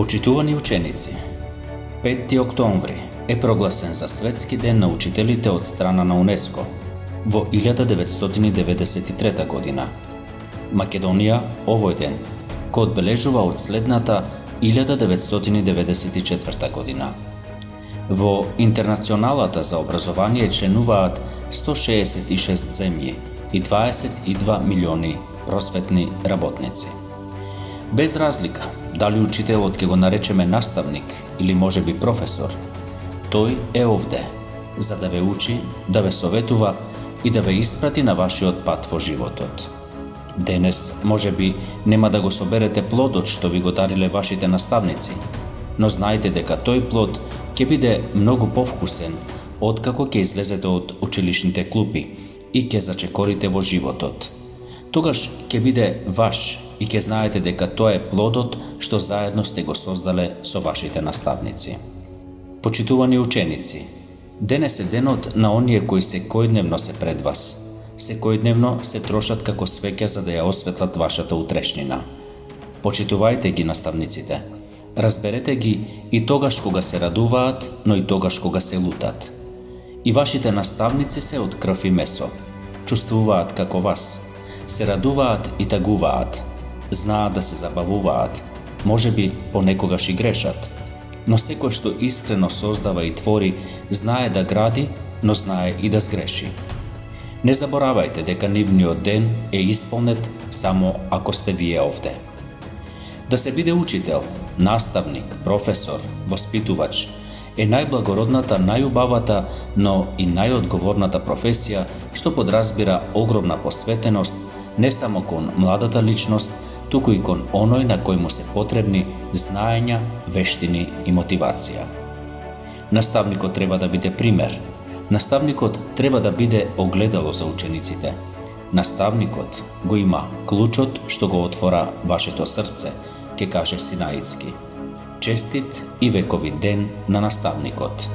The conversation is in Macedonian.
Почитувани ученици, 5. октомври е прогласен за Светски ден на учителите од страна на УНЕСКО во 1993 година. Македонија овој ден го одбележува од следната 1994 година. Во Интернационалата за образование членуваат 166 земји и 22 милиони просветни работници. Без разлика дали учителот ќе го наречеме наставник или можеби професор, тој е овде за да ве учи, да ве советува и да ве испрати на вашиот пат во животот. Денес можеби нема да го соберете плодот што ви го дариле вашите наставници, но знаете дека тој плод ќе биде многу повкусен откако ќе излезете од училишните клупи и ќе зачекорите во животот. Тогаш ќе биде ваш и ќе знаете дека тоа е плодот што заедно сте го создале со вашите наставници. Почитувани ученици, денес е денот на оние кои секојдневно се пред вас. Секојдневно се трошат како свеќа за да ја осветлат вашата утрешнина. Почитувајте ги наставниците. Разберете ги и тогаш кога се радуваат, но и тогаш кога се лутат. И вашите наставници се од крв и месо. Чувствуваат како вас. Се радуваат и тагуваат. Знаат да се забавуваат. Можеби понекогаш и грешат. Но секој што искрено создава и твори, знае да гради, но знае и да сгреши. Не заборавајте дека нивниот ден е исполнет само ако сте вие овде. Да се биде учител, наставник, професор, воспитувач е најблагородната, најубавата, но и најодговорната професија што подразбира огромна посветеност не само кон младата личност, туку и кон оној на кој му се потребни знаења, вештини и мотивација. Наставникот треба да биде пример. Наставникот треба да биде огледало за учениците. Наставникот го има клучот што го отвора вашето срце, ке каже Синаицки. Честит и вековит ден на наставникот.